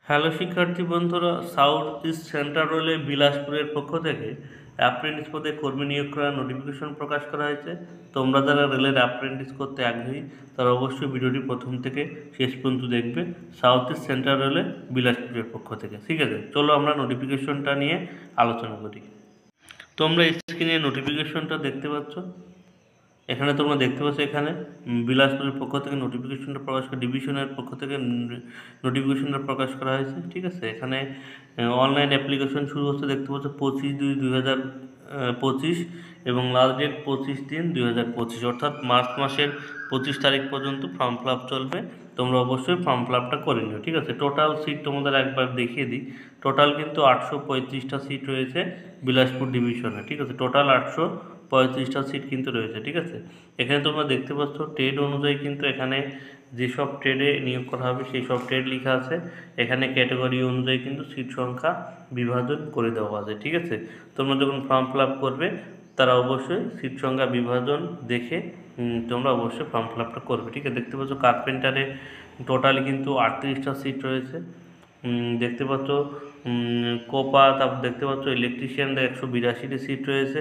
Hello শিক্ষার্থী বন্ধুরা, south east central রেলে বিলাসপুরের পক্ষ থেকে অ্যাপ্রেন্টিস পদে কর্মী নিয়োগ করার নোটিফিকেশন প্রকাশ করা হয়েছে। তোমরা যারা রেলের অ্যাপ্রেন্টিস করতে আগ্রহী তারা অবশ্যই ভিডিওটি প্রথম থেকে শেষ পর্যন্ত দেখবে। সাউথ ইস্ট সেন্ট্রাল রেলে বিলাসপুরের পক্ষ থেকে, ঠিক আছে। চলো আমরা নোটিফিকেশনটা নিয়ে আলোচনা করি। তোমরা স্ক্রিনে নোটিফিকেশনটা দেখতে পাচ্ছ। এখানে তোমরা দেখতে পাচ্ছ, এখানে বিলাসপুরের পক্ষ থেকে নোটিফিকেশনটা প্রকাশ করা, ডিভিশনের পক্ষ থেকে নোটিফিকেশনটা প্রকাশ করা হয়েছে, ঠিক আছে। এখানে অনলাইন অ্যাপ্লিকেশন শুরু হচ্ছে, দেখতে পাচ্ছ 25/2/2025 এবং লাস্ট ডেট 25/3/2025, অর্থাৎ মার্চ মাসের 25 তারিখ পর্যন্ত ফর্ম ফিল আপ চলবে। তোমরা অবশ্যই ফর্ম ফিল আপটা করে নিও, ঠিক আছে। টোটাল সিট তোমাদের একবার দেখিয়ে দিই। টোটাল কিন্তু 835টা সিট রয়েছে বিলাসপুর ডিভিশনে, ঠিক আছে। টোটাল 835টা সিট কিন্তু রয়েছে, ঠিক আছে। এখানে তোমরা দেখতে পাচ্ছ ট্রেড অনুযায়ী কিন্তু এখানে যেসব ট্রেডে নিয়োগ করা হবে সেই সব ট্রেড লেখা আছে। এখানে ক্যাটাগরি অনুযায়ী কিন্তু সিট সংখ্যা বিভাজন করে দেওয়া আছে, ঠিক আছে। তোমরা যখন ফর্ম ফিল আপ করবে তারা অবশ্যই সিট সংখ্যা বিভাজন দেখে তোমরা অবশ্যই ফর্ম ফিল আপটা করবে, ঠিক আছে। দেখতে পাচ্ছ কার্পেন্টারে টোটালি কিন্তু 38টা সিট রয়েছে, দেখতে পাচ্ছ। কোপা, তারপর দেখতে পাচ্ছ ইলেকট্রিশিয়ানদের 182টি সিট রয়েছে।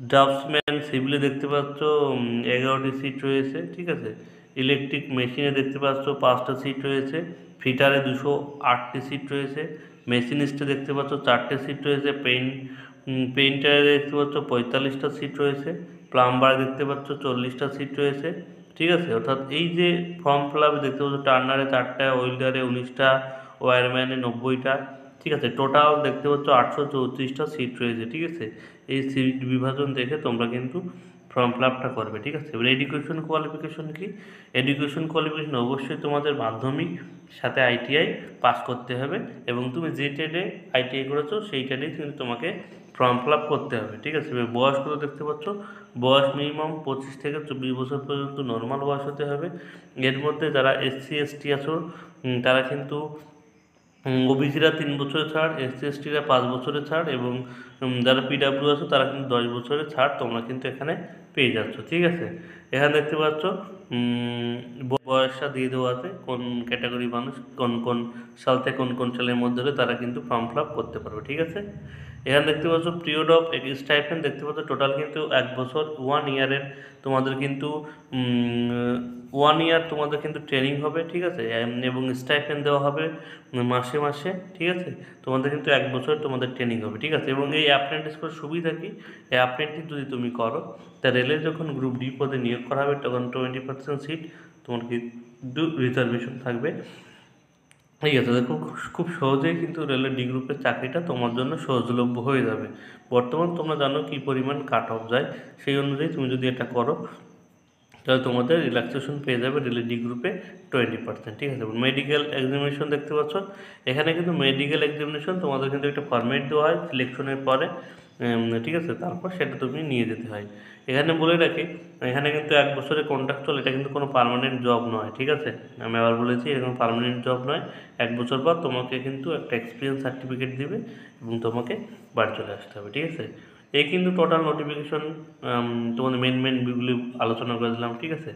ড্রাফটসম্যান সিভিলে দেখতে পাচ্ছ 11টি সিট রয়েছে, ঠিক আছে। ইলেকট্রিক মেশিনে দেখতে পাচ্ছ 5টা সিট রয়েছে। ফিটারে 208টি সিট রয়েছে। মেশিনিস্টে দেখতে পাচ্ছ 4টে সিট রয়েছে। পেইন্টারে দেখতে পাচ্ছ 45টা সিট রয়েছে। প্লাম্বারে দেখতে পাচ্ছ 40টা সিট রয়েছে, ঠিক আছে। অর্থাৎ এই যে ফর্ম ফিল আপে দেখতে পাচ্ছ টার্নারে 4টা, ওয়েল্ডারে 19টা, ওয়্যারম্যানে 90টা, ঠিক আছে। টোটাল দেখতে পাচ্ছ 834টা সিট রয়েছে, ঠিক আছে। এই সিট বিভাজন দেখে তোমরা কিন্তু ফর্ম ফিল আপটা করবে, ঠিক আছে। এবার এডুকেশন কোয়ালিফিকেশন কি? এডুকেশন কোয়ালিফিকেশন অবশ্যই তোমাদের মাধ্যমিক সাথে আইটিআই পাস করতে হবে এবং তুমি যে ট্রেডে আইটিআই করেছো সেই ট্রেডেই কিন্তু তোমাকে ফর্ম ফিল আপ করতে হবে, ঠিক আছে। এবার বয়স কত দেখতে পাচ্ছ, বয়স মিনিমাম 25 থেকে 24 বছর পর্যন্ত নর্মাল বয়স হতে হবে। এর মধ্যে যারা এসসি এসটি আছো তারা কিন্তু ওবিসিরা 3 বছরের ছাড়, এসসি এসটিরা 5 বছরের ছাড় এবং যারা পিডাব্লিউ আছো তারা কিন্তু 10 বছরের ছাড় তোমরা কিন্তু এখানে পেয়ে যাচ্ছ, ঠিক আছে। এখানে দেখতে পাচ্ছ বয়সটা দিয়ে দেওয়া আছে, কোন ক্যাটাগরি মানুষ কোন কোন সাল থেকে কোন কোন সালের মধ্যে হলে তারা কিন্তু ফর্ম ফিল আপ করতে পারবে, ঠিক আছে। এখানে দেখতে পাচ্ছ পিরিয়ড অফ স্টাইপেন্ড দেখতে পাচ্ছ টোটাল কিন্তু 1 বছর 1 ইয়ারের তোমাদের কিন্তু 1 ইয়ার তোমাদের কিন্তু ট্রেনিং হবে, ঠিক আছে। এবং স্টাইপেন্ড দেওয়া হবে মাসে মাসে, ঠিক আছে। তোমাদের কিন্তু 1 বছর তোমাদের ট্রেনিং হবে, ঠিক আছে। এবং এই অ্যাপ্রেন্টিস করার সুবিধা কি, এই অ্যাপ্রেন্টিস যদি তুমি করো তা রেলে যখন গ্রুপ ডি পদে নিয়োগ করা হবে তখন 20% সিট তোমার কিন্তু রিজার্ভেশন থাকবে, ঠিক আছে। দেখো খুব সহজেই কিন্তু রেলের ডি গ্রুপের চাকরিটা তোমার জন্য সহজলভ্য হয়ে যাবে। বর্তমান তোমরা জানো কী পরিমাণ কাট অফ যায়, সেই অনুযায়ী তুমি যদি এটা করো তাহলে তোমাদের রিল্যাক্সেশন পেয়ে যাবে রেলের ডি গ্রুপে 20%, ঠিক আছে। মেডিকেল এক্সামিনেশন দেখতে পাচ্ছ, এখানে কিন্তু মেডিকেল এক্সামিনেশন তোমাদের কিন্তু একটা ফরম্যাট দেওয়া হয় সিলেকশনের পরে, ঠিক আছে। তারপর সেটা তুমি নিয়ে যেতে হয়। এখানে বলে রাখি, এখানে কিন্তু 1 বছরের কন্ট্রাক্টুয়াল, এটা কিন্তু কোনো পার্মানেন্ট জব নয়, ঠিক আছে। আমি আবার বলেছি এটা কোনো পার্মানেন্ট জব নয়। 1 বছর পর তোমাকে কিন্তু একটা এক্সপিরিয়েন্স সার্টিফিকেট দিবে এবং তোমাকে বাড়ি চলে আসতে হবে, ঠিক আছে। এই কিন্তু টোটাল নোটিফিকেশন তোমাদের মেন বিগুলি আলোচনা করে দিলাম, ঠিক আছে।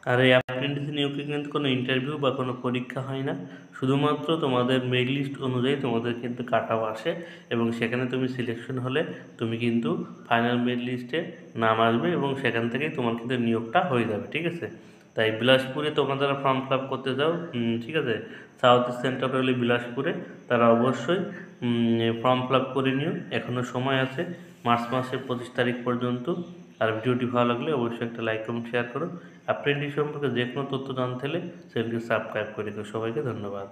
আর এই অ্যাপ্রেন্টিস নিয়োগে কিন্তু কোনো ইন্টারভিউ বা কোনো পরীক্ষা হয় না, শুধুমাত্র তোমাদের মেরিট লিস্ট অনুযায়ী তোমাদের কিন্তু কাট অফ আসে এবং সেখানে তুমি সিলেকশন হলে তুমি কিন্তু ফাইনাল মেরিট লিস্টে নাম আসবে এবং সেখান থেকেই তোমার কিন্তু নিয়োগটা হয়ে যাবে, ঠিক আছে। তাই বিলাসপুরে তোমরা যারা ফর্ম ফিল আপ করতে যাও, ঠিক আছে, সাউথ ইস্ট সেন্ট্রাল রেলে বিলাসপুরে, তারা অবশ্যই ফর্ম ফিল আপ করে নিও, এখনও সময় আছে মার্চ মাসের 25 তারিখ পর্যন্ত। আর ভিডিওটি ভালো লাগলে অবশ্যই একটা লাইক এবং শেয়ার করো। অ্যাপ্রেন্টিস সম্পর্কে যে কোনো তথ্য জানতে হলে চ্যানেলকে সাবস্ক্রাইব করে দিও। সবাইকে ধন্যবাদ।